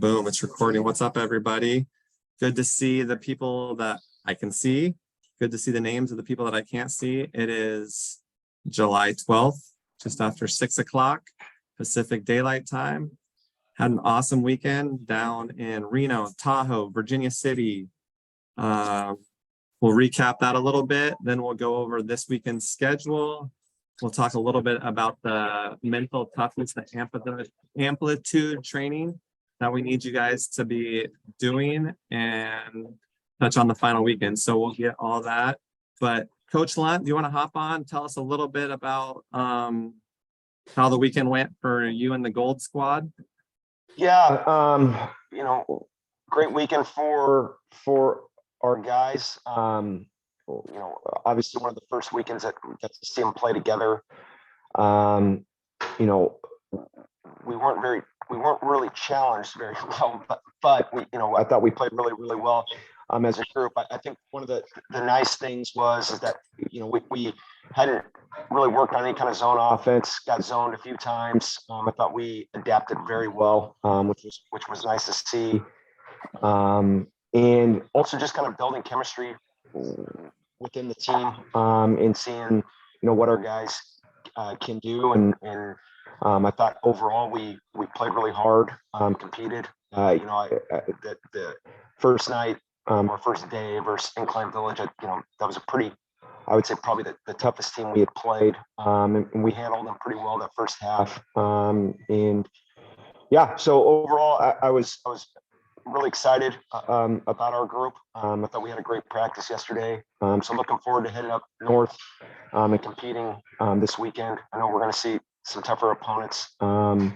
Boom, it's recording. What's up, everybody? Good to see the people that I can see. Good to see the names of the people that I can't see. It is July 12th, just after 6 o'clock Pacific Daylight Time. Had an awesome weekend down in Reno, Tahoe, Virginia City. We'll recap that a little bit. Then we'll go over this weekend's schedule. We'll talk a little bit about the mental toughness, the amplitude training that we need you guys to be doing, and touch on the final weekend. So we'll get all that. But Coach Lunt, do you want to hop on? Tell us a little bit about how the weekend went for you and the Gold Squad. Yeah, great weekend for our guys. Obviously one of the first weekends that we got to see them play together. We weren't really challenged very well, but we, I thought we played really, really well as a group. I think one of the nice things is that, we hadn't really worked on any kind of zone offense, got zoned a few times. I thought we adapted very well, which was nice to see. And also just kind of building chemistry within the team, and seeing, what our guys can do. And I thought overall we played really hard, competed. The first night, or first day versus Incline Village, that was I would say probably the toughest team we had played. And we handled them pretty well that first half. And yeah, so overall I was really excited about our group. I thought we had a great practice yesterday. So looking forward to heading up north and competing this weekend. I know we're going to see some tougher opponents. And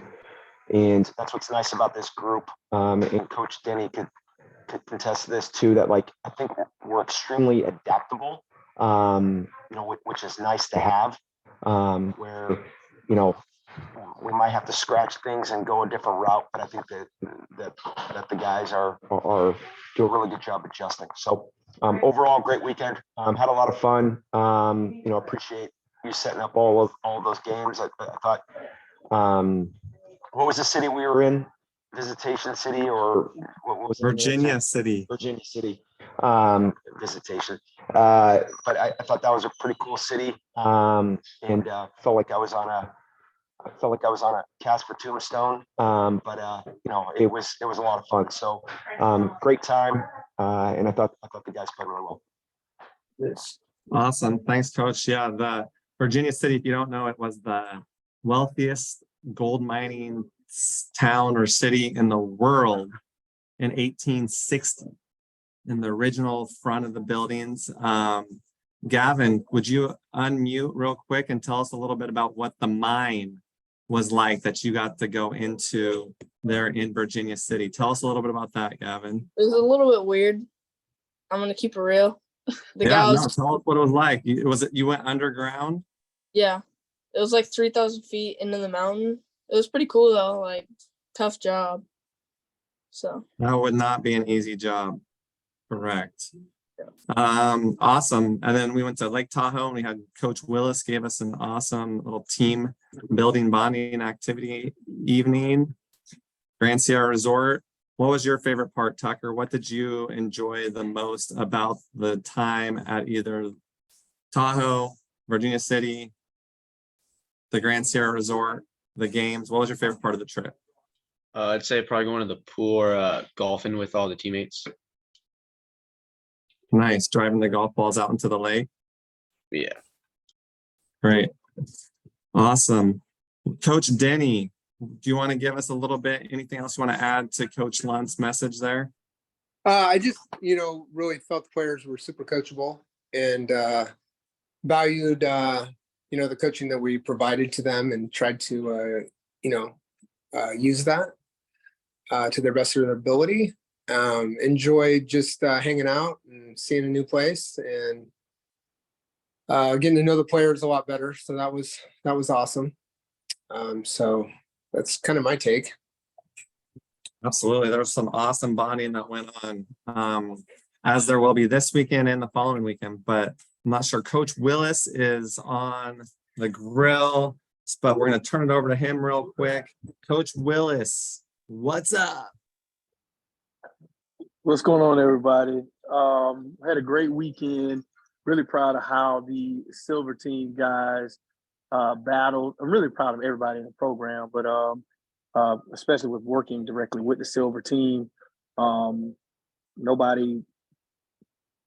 that's what's nice about this group. And Coach Denny could contest this too, that I think we're extremely adaptable, which is nice to have, where, we might have to scratch things and go a different route, but I think that the guys are do a really good job adjusting. So overall, great weekend. Had a lot of fun. Appreciate you setting up all those games. I thought, what was the city we were in? Visitation City, or what was it? Virginia City. Virginia City. Visitation. But I thought that was a pretty cool city. And felt like I was on a Casper Tombstone, but it was a lot of fun. So great time, and I thought the guys played really well. Awesome, thanks, Coach. Yeah, the Virginia City, if you don't know, it was the wealthiest gold mining town or city in the world in 1860. In the original front of the buildings. Gavin, would you unmute real quick and tell us a little bit about what the mine was like that you got to go into there in Virginia City? Tell us a little bit about that, Gavin. It was a little bit weird. I'm gonna keep it real. Tell us what it was like. You went underground? Yeah, it was like 3,000 feet into the mountain. It was pretty cool though, tough job. So that would not be an easy job. Correct. Awesome. And then we went to Lake Tahoe, and we had Coach Willis gave us an awesome little team building bonding activity evening. Grand Sierra Resort. What was your favorite part, Tucker? What did you enjoy the most about the time at either Tahoe, Virginia City, the Grand Sierra Resort, the games? What was your favorite part of the trip? I'd say probably going to the pool or golfing with all the teammates. Nice. Driving the golf balls out into the lake. Yeah. Great. Awesome. Coach Denny, do you want to give us a little bit, anything else you want to add to Coach Lunt's message there? I just, really felt the players were super coachable and valued, the coaching that we provided to them, and tried to, use that to their best of their ability. Enjoyed just hanging out and seeing a new place, and getting to know the players a lot better. So that was awesome. So that's kind of my take. Absolutely. There was some awesome bonding that went on, as there will be this weekend and the following weekend, but I'm not sure. Coach Willis is on the grill, but we're going to turn it over to him real quick. Coach Willis, what's up? What's going on, everybody? Had a great weekend. Really proud of how the Silver Team guys battled. I'm really proud of everybody in the program, but especially with working directly with the Silver Team. Um, Nobody,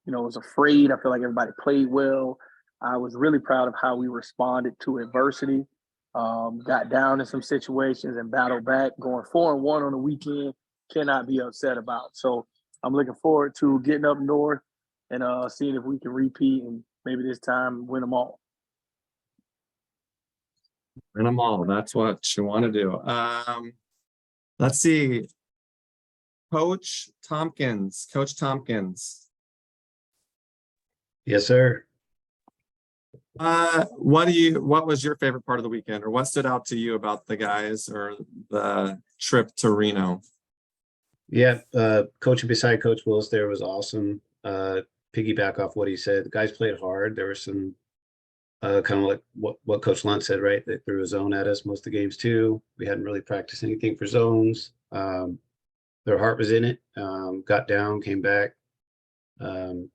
was afraid. I feel like everybody played well. I was really proud of how we responded to adversity. Got down in some situations and battled back. Going 4-1 on the weekend, cannot be upset about. So I'm looking forward to getting up north and seeing if we can repeat and maybe this time win them all. Win them all. That's what you want to do. Let's see. Coach Tompkins. Yes, sir. What was your favorite part of the weekend, or what stood out to you about the guys or the trip to Reno? Yeah, coaching beside Coach Willis there was awesome. Piggyback off what he said, the guys played hard. There was some kind of like what Coach Lunt said, right? They threw a zone at us most of the games too. We hadn't really practiced anything for zones. Their heart was in it. Got down, came back, and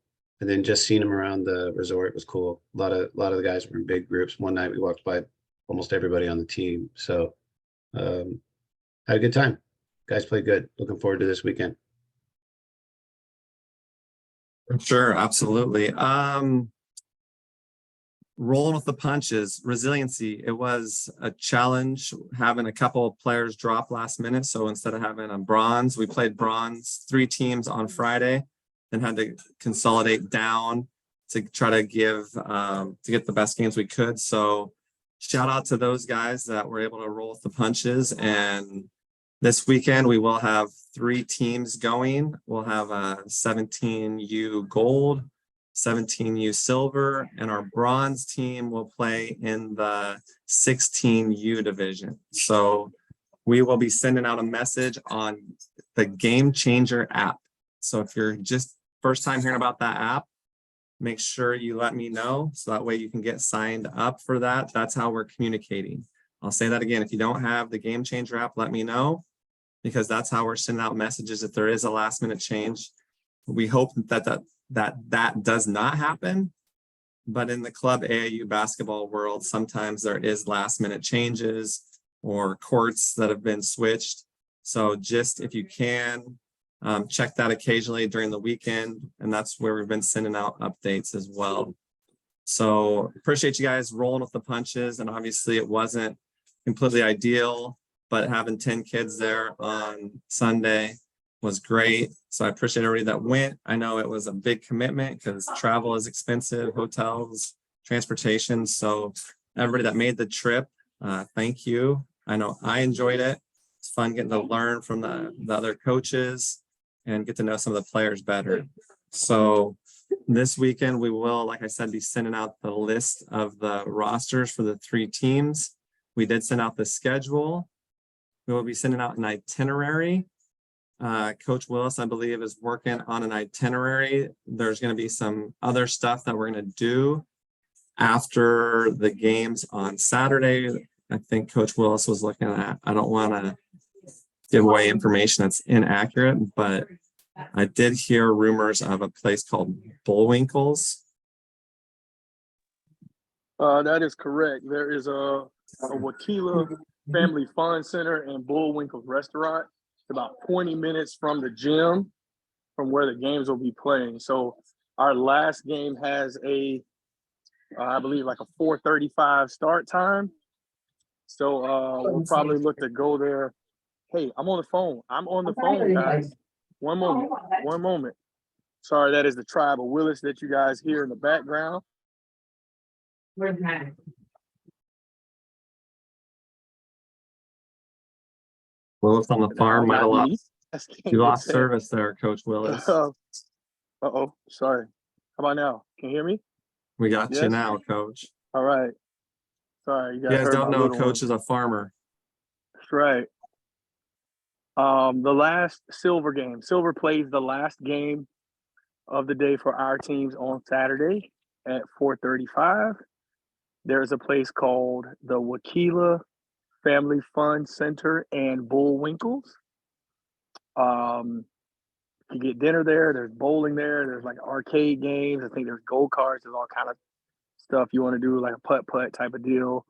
then just seeing them around the resort was cool. A lot of the guys were in big groups. One night we walked by almost everybody on the team, so had a good time. Guys played good. Looking forward to this weekend. Sure, absolutely. Rolling with the punches, resiliency. It was a challenge having a couple of players drop last minute. So instead of having a bronze, we played bronze 3 teams on Friday and had to consolidate down to try to get the best games we could. So shout out to those guys that were able to roll with the punches. And this weekend we will have 3 teams going. We'll have a 17U gold, 17U silver, and our bronze team will play in the 16U division. So we will be sending out a message on the Game Changer app. So if you're just first time hearing about that app, make sure you let me know so that way you can get signed up for that. That's how we're communicating. I'll say that again. If you don't have the Game Changer app, let me know, because that's how we're sending out messages if there is a last minute change. We hope that does not happen, but in the club AAU basketball world, sometimes there is last minute changes or courts that have been switched. So just if you can, check that occasionally during the weekend, and that's where we've been sending out updates as well. So appreciate you guys rolling with the punches, and obviously it wasn't completely ideal, but having 10 kids there on Sunday was great. So I appreciate everybody that went. I know it was a big commitment because travel is expensive, hotels, transportation. So everybody that made the trip, thank you. I know I enjoyed it. It's fun getting to learn from the other coaches and get to know some of the players better. So this weekend we will, like I said, be sending out the list of the rosters for the 3 teams. We did send out the schedule. We will be sending out an itinerary. Coach Willis, I believe, is working on an itinerary. There's going to be some other stuff that we're going to do after the games on Saturday. I think Coach Willis was looking at, I don't want to give away information that's inaccurate, but I did hear rumors of a place called Bullwinkle's. That is correct. There is a Wakila Family Fun Center and Bullwinkle's restaurant. It's about 20 minutes from the gym, from where the games will be playing. So our last game has I believe like a 4:35 start time. So we'll probably look to go there. Hey, I'm on the phone, guys. One moment. Sorry, that is the tribe of Willis that you guys hear in the background. Willis on the farm might have lost. You lost service there, Coach Willis. Uh-oh, sorry. How about now? Can you hear me? We got you now, Coach. All right. Sorry, you guys don't know Coach is a farmer. That's right. The last Silver game. Silver plays the last game of the day for our teams on Saturday at 4:35. There's a place called the Wakila Family Fun Center and Bullwinkle's. can get dinner there. There's bowling there. There's like arcade games. I think there's go karts. There's all kind of stuff you want to do, like a putt type of deal.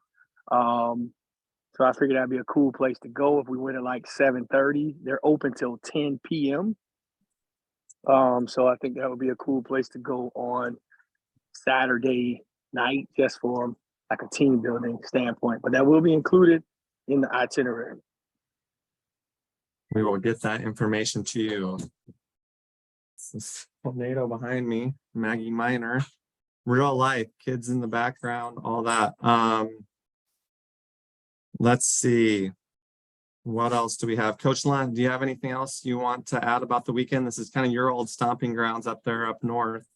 So I figured that'd be a cool place to go if we went at like 7:30. They're open till 10 p.m. So I think that would be a cool place to go on Saturday night, just for like a team building standpoint. But that will be included in the itinerary. We will get that information to you. This is tornado behind me, Maggie Minor, real life, kids in the background, all that. Let's see. What else do we have? Coach Lunt, do you have anything else you want to add about the weekend? This is kind of your old stomping grounds up there up north.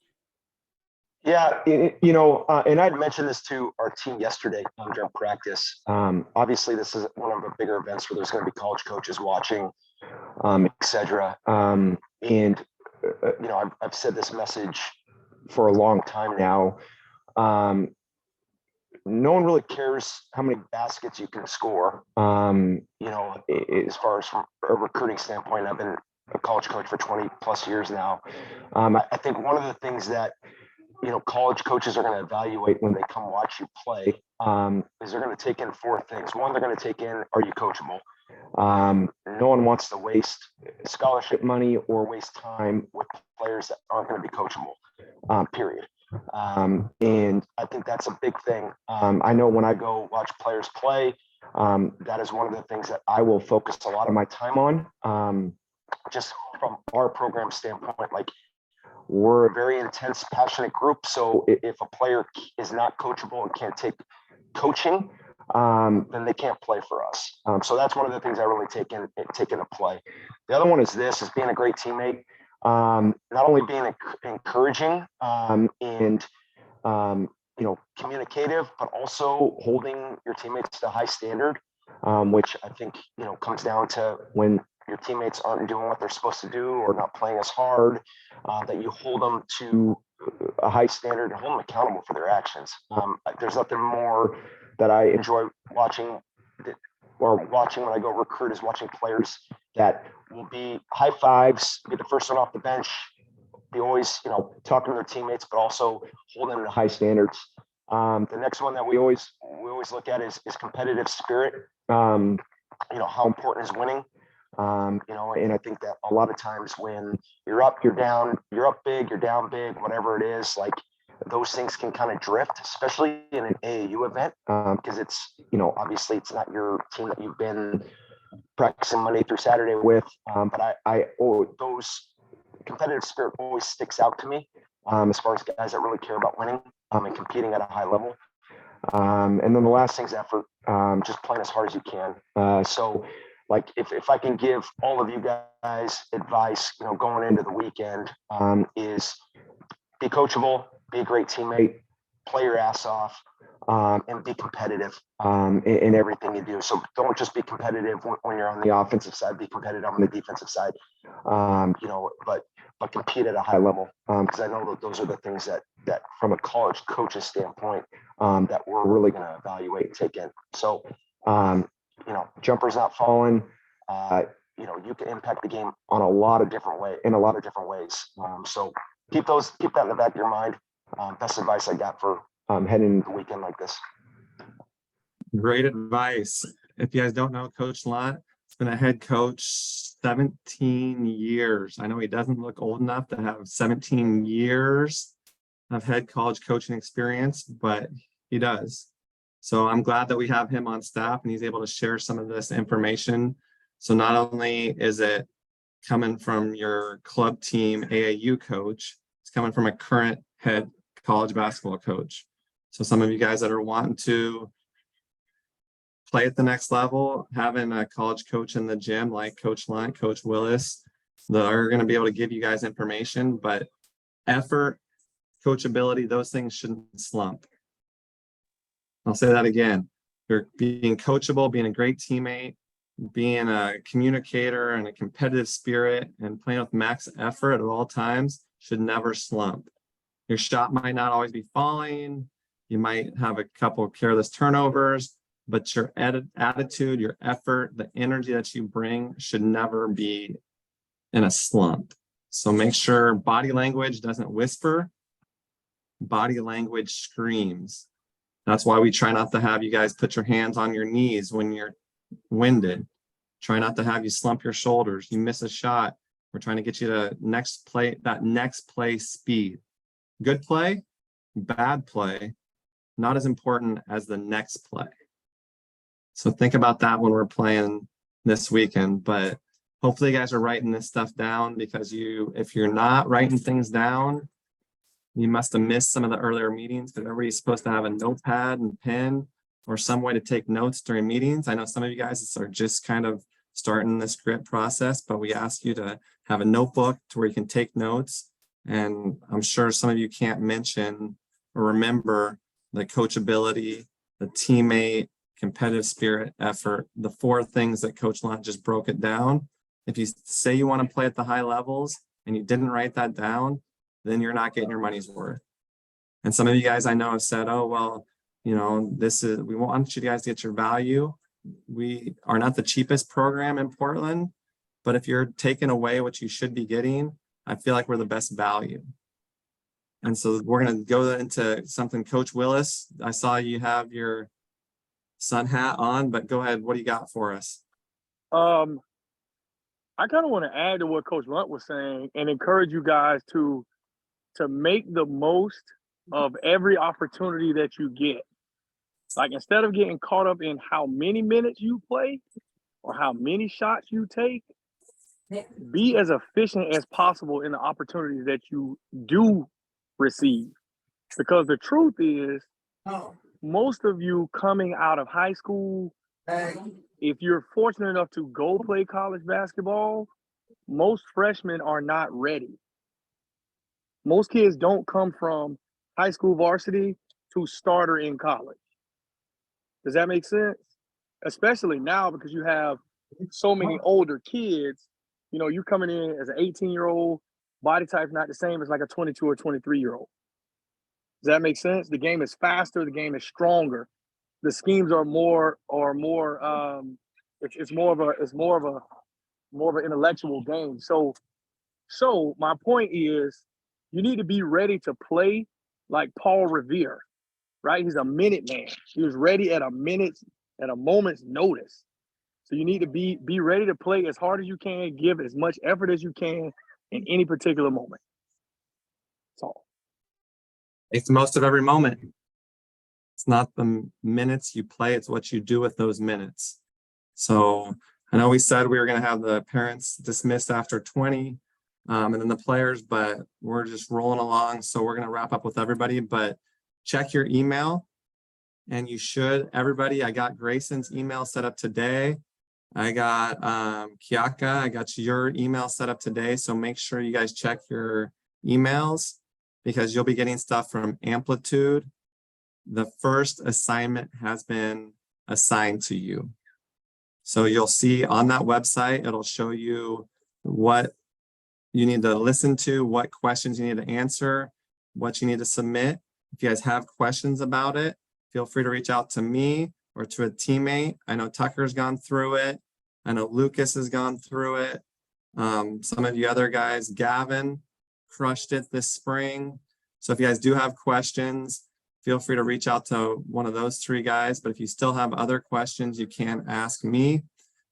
Yeah, and I'd mentioned this to our team yesterday during practice. Obviously, this is one of the bigger events where there's going to be college coaches watching, etc. And I've said this message for a long time now. No one really cares how many baskets you can score. As far as from a recruiting standpoint, I've been a college coach for 20 plus years now. I think one of the things that college coaches are going to evaluate when they come watch you play is they're going to take in four things. One, they're going to take in, are you coachable? No one wants to waste scholarship money or waste time with players that aren't going to be coachable, period. And I think that's a big thing. I know when I go watch players play, that is one of the things that I will focus a lot of my time on. Just from our program standpoint, like, we're a very intense, passionate group. So if a player is not coachable and can't take coaching, then they can't play for us. So that's one of the things I really take into play. The other one is being a great teammate. Not only being encouraging and communicative, but also holding your teammates to a high standard, which I think comes down to when your teammates aren't doing what they're supposed to do or not playing as hard, that you hold them to a high standard and hold them accountable for their actions. There's nothing more that I enjoy watching when I go recruit is watching players that will be high fives, be the first one off the bench, be always, talking to their teammates, but also holding them to high standards. The next one that we always look at is competitive spirit. How important is winning? And I think that a lot of times when you're up, you're down, you're up big, you're down big, whatever it is, like those things can kind of drift, especially in an AAU event, because it's, obviously it's not your team that you've been practicing Monday through Saturday with. But those competitive spirit always sticks out to me, as far as guys that really care about winning and competing at a high level. And then the last thing's effort, just playing as hard as you can. So like if I can give all of you guys advice, going into the weekend, is be coachable, be a great teammate, play your ass off, and be competitive in everything you do. So don't just be competitive when you're on the offensive side, be competitive on the defensive side, but compete at a high level. Because I know that those are the things that from a college coach's standpoint, that we're really going to evaluate and take in. So, jumpers not falling, you can impact the game in a lot of different ways. So keep that in the back of your mind. Best advice I got for heading into the weekend like this. Great advice. If you guys don't know Coach Lunt, he's been a head coach 17 years. I know he doesn't look old enough to have 17 years of head college coaching experience, but he does. So I'm glad that we have him on staff and he's able to share some of this information. So not only is it coming from your club team AAU coach, it's coming from a current head college basketball coach. So some of you guys that are wanting to play at the next level, having a college coach in the gym like Coach Lunt, Coach Willis, that are going to be able to give you guys information, but effort, coachability, those things shouldn't slump. I'll say that again. You're being coachable, being a great teammate, being a communicator and a competitive spirit and playing with max effort at all times should never slump. Your shot might not always be falling. You might have a couple of careless turnovers, but your attitude, your effort, the energy that you bring should never be in a slump. So make sure body language doesn't whisper. Body language screams. That's why we try not to have you guys put your hands on your knees when you're winded. Try not to have you slump your shoulders. You miss a shot. We're trying to get you to that next play speed. Good play, bad play, not as important as the next play. So think about that when we're playing this weekend, but hopefully you guys are writing this stuff down, because if you're not writing things down, you must have missed some of the earlier meetings, because everybody's supposed to have a notepad and pen or some way to take notes during meetings. I know some of you guys are just kind of starting this grit process, but we ask you to have a notebook to where you can take notes. And I'm sure some of you can't mention or remember the coachability, the teammate, competitive spirit, effort, the 4 things that Coach Lunt just broke it down. If you say you want to play at the high levels and you didn't write that down, then you're not getting your money's worth. And some of you guys I know have said, oh, well, we want you guys to get your value. We are not the cheapest program in Portland, but if you're taking away what you should be getting, I feel like we're the best value. And so we're going to go into something. Coach Willis, I saw you have your sun hat on, but go ahead. What do you got for us? I kind of want to add to what Coach Lunt was saying and encourage you guys to make the most of every opportunity that you get. Like, instead of getting caught up in how many minutes you play or how many shots you take, be as efficient as possible in the opportunities that you do receive. Because the truth is, most of you coming out of high school, if you're fortunate enough to go play college basketball, most freshmen are not ready. Most kids don't come from high school varsity to starter in college. Does that make sense? Especially now, because you have so many older kids. You're coming in as an 18-year-old, body type's not the same as like a 22 or 23-year-old. Does that make sense? The game is faster, the game is stronger. The schemes are more it's more of an intellectual game. So my point is, you need to be ready to play like Paul Revere, right? He's a minute man. He was ready at a moment's notice. So you need to be ready to play as hard as you can, give as much effort as you can in any particular moment. That's all. Make the most of every moment. It's not the minutes you play, it's what you do with those minutes. So I know we said we were going to have the parents dismissed after 20 and then the players, but we're just rolling along. So we're going to wrap up with everybody, but check your email. And you should, everybody, I got Grayson's email set up today. I got Kiaka, I got your email set up today. So make sure you guys check your emails, because you'll be getting stuff from Amplitude. The first assignment has been assigned to you. So you'll see on that website, it'll show you what you need to listen to, what questions you need to answer, what you need to submit. If you guys have questions about it, feel free to reach out to me or to a teammate. I know Tucker's gone through it. I know Lucas has gone through it. Some of you other guys, Gavin crushed it this spring. So if you guys do have questions, feel free to reach out to one of those 3 guys. But if you still have other questions, you can ask me.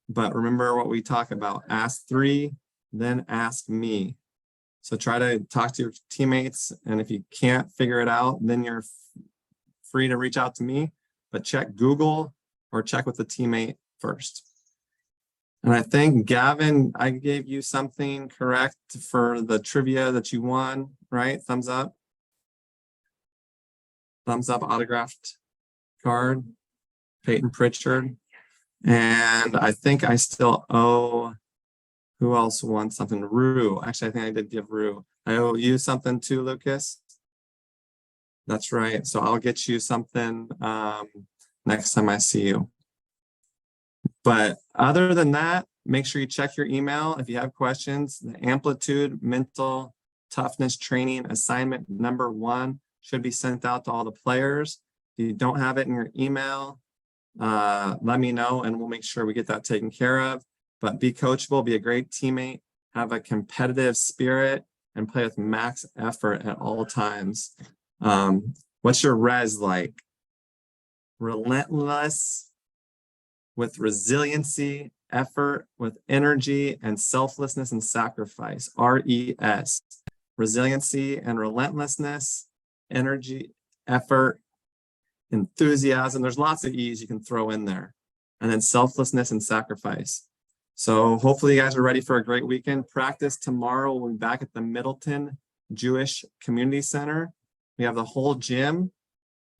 But remember what we talk about, ask 3, then ask me. So try to talk to your teammates. And if you can't figure it out, then you're free to reach out to me, but check Google or check with the teammate first. And I think, Gavin, I gave you something correct for the trivia that you won, right? Thumbs up. Thumbs up, autographed card, Peyton Pritchard. And I think I still owe, who else won something? Rue. Actually, I think I did give Rue. I owe you something too, Lucas. That's right. So I'll get you something next time I see you. But other than that, make sure you check your email. If you have questions, the Amplitude Mental Toughness Training assignment number 1 should be sent out to all the players. If you don't have it in your email, let me know and we'll make sure we get that taken care of. But be coachable, be a great teammate, have a competitive spirit, and play with max effort at all times. What's your res like? Relentless, with resiliency, effort, with energy, and selflessness and sacrifice. RES. Resiliency and relentlessness, energy, effort, enthusiasm. There's lots of E's you can throw in there. And then selflessness and sacrifice. So hopefully you guys are ready for a great weekend. Practice tomorrow. We'll be back at the Middleton Jewish Community Center. We have the whole gym,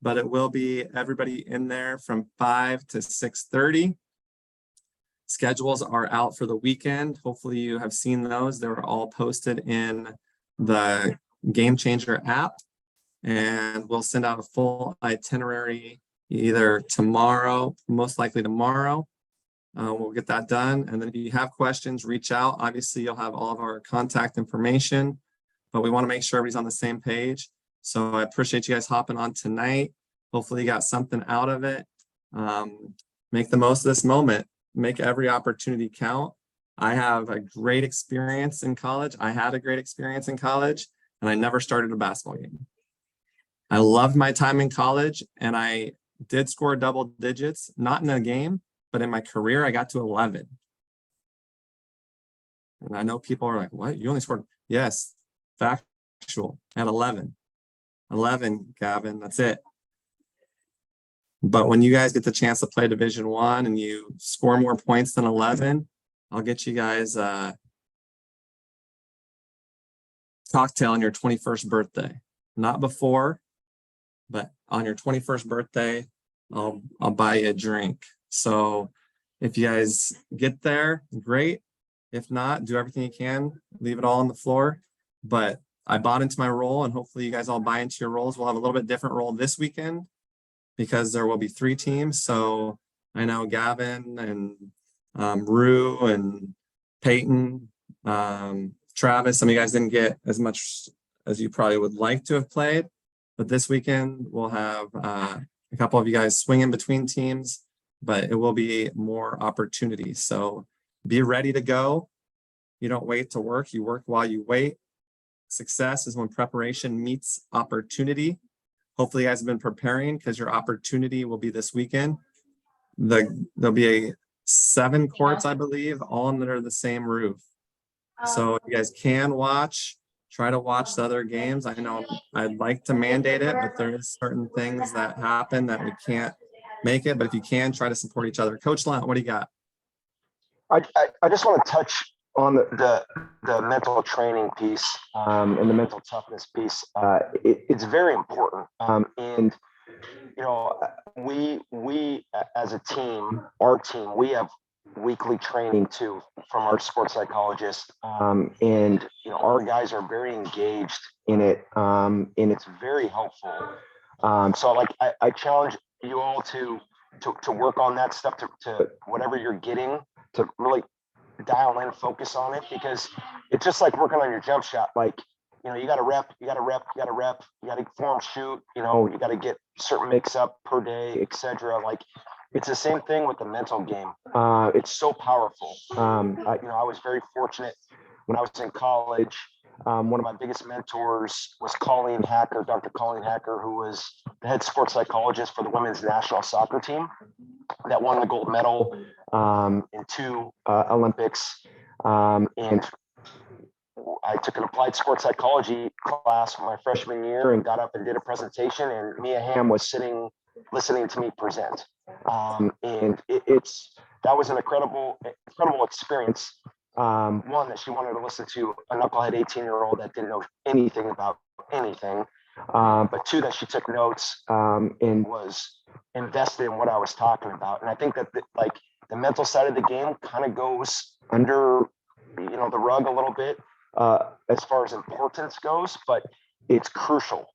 but it will be everybody in there from 5 to 6:30. Schedules are out for the weekend. Hopefully you have seen those. They were all posted in the Game Changer app, and we'll send out a full itinerary either tomorrow, most likely tomorrow. We'll get that done. And then if you have questions, reach out. Obviously, you'll have all of our contact information, but we want to make sure everybody's on the same page. So I appreciate you guys hopping on tonight. Hopefully you got something out of it. Make the most of this moment. Make every opportunity count. I have a great experience in college. I had a great experience in college, and I never started a basketball game. I loved my time in college, and I did score double digits, not in a game, but in my career, I got to 11. And I know people are like, what? You only scored? Yes, factual. I had 11. 11, Gavin, that's it. But when you guys get the chance to play Division I and you score more points than 11, I'll get you guys a cocktail on your 21st birthday. Not before, but on your 21st birthday, I'll buy you a drink. So if you guys get there, great. If not, do everything you can, leave it all on the floor. But I bought into my role, and hopefully you guys all buy into your roles. We'll have a little bit different role this weekend because there will be 3 teams. So I know Gavin and Rue and Peyton, Travis, some of you guys didn't get as much as you probably would like to have played. But this weekend, we'll have a couple of you guys swinging between teams, but it will be more opportunities. So be ready to go. You don't wait to work, you work while you wait. Success is when preparation meets opportunity. Hopefully you guys have been preparing because your opportunity will be this weekend. There'll be 7 courts, I believe, all under the same roof. So you guys can watch, try to watch the other games. I know I'd like to mandate it, but there is certain things that happen that we can't make it. But if you can, try to support each other. Coach Lunt, what do you got? I just want to touch on the mental training piece and the mental toughness piece. It's very important. And you know, we as a team, our team, we have weekly training too from our sports psychologist, and you know, our guys are very engaged in it, and it's very helpful. So like I challenge you all to work on that stuff, to whatever you're getting, to really dial in, focus on it, because it's just like working on your jump shot. Like, you know, you got to rep, you got to form shoot, you know, you got to get certain mix up per day, etc. Like, it's the same thing with the mental game. It's so powerful. You know, I was very fortunate when I was in college. One of my biggest mentors was Dr. Colleen Hacker, who was the head sports psychologist for the women's national soccer team that won the gold medal in 2 Olympics. And I took an applied sports psychology class my freshman year and got up and did a presentation, and Mia Hamm was sitting listening to me present. And that was an incredible experience. One, that she wanted to listen to a knucklehead 18-year-old that didn't know anything about anything. But 2, that she took notes and was invested in what I was talking about. And I think that the mental side of the game kind of goes under, you know, the rug a little bit as far as importance goes, but it's crucial.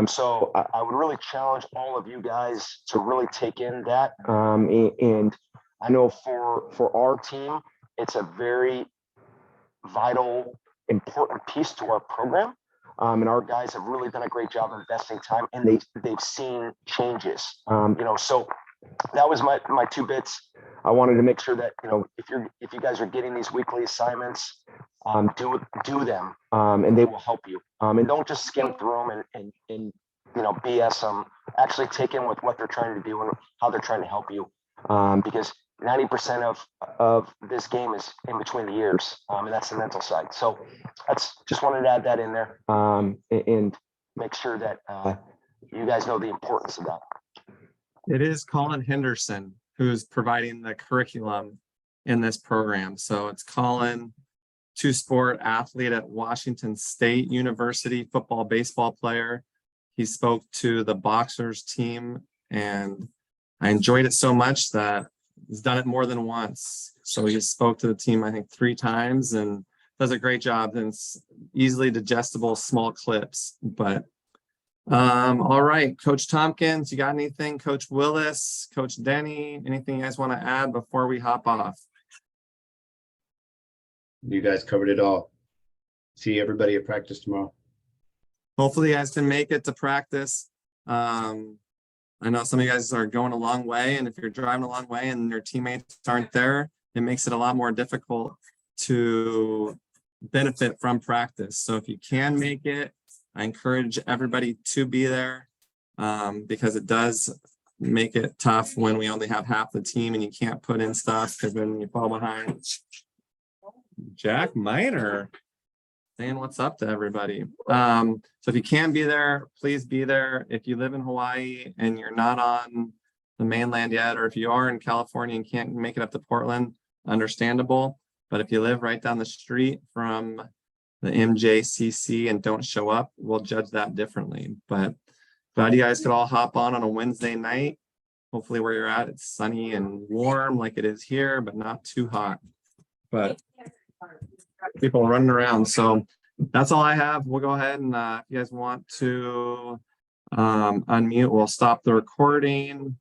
So I would really challenge all of you guys to really take in that. And I know for our team, it's a very vital, important piece to our program. And our guys have really done a great job investing time, and they've seen changes. You know, so that was my 2 bits. I wanted to make sure that, you know, if you guys are getting these weekly assignments, do them, and they will help you. And don't just skim through them and BS them. Actually take in with what they're trying to do and how they're trying to help you. Because 90% of this game is in between the ears, and that's the mental side. So that's just wanted to add that in there, and make sure that you guys know the importance of that. It is Colin Henderson who's providing the curriculum in this program. So it's Colin, two-sport athlete at Washington State University, football, baseball player. He spoke to the boxers team, and I enjoyed it so much that he's done it more than once. So he spoke to the team, I think 3 times, and does a great job. And it's easily digestible, small clips. But all right, Coach Tompkins, you got anything? Coach Willis, Coach Denny, anything you guys want to add before we hop off? You guys covered it all. See everybody at practice tomorrow. Hopefully you guys can make it to practice. I know some of you guys are going a long way, and if you're driving a long way and your teammates aren't there, it makes it a lot more difficult to benefit from practice. So if you can make it, I encourage everybody to be there, because it does make it tough when we only have half the team and you can't put in stuff because then you fall behind. Jack Miner saying what's up to everybody. So if you can be there, please be there. If you live in Hawaii and you're not on the mainland yet, or if you are in California and can't make it up to Portland, understandable. But if you live right down the street from the MJCC and don't show up, we'll judge that differently. But glad you guys could all hop on a Wednesday night. Hopefully where you're at, it's sunny and warm like it is here, but not too hot. But people running around. So that's all I have. We'll go ahead and if you guys want to unmute, we'll stop the recording.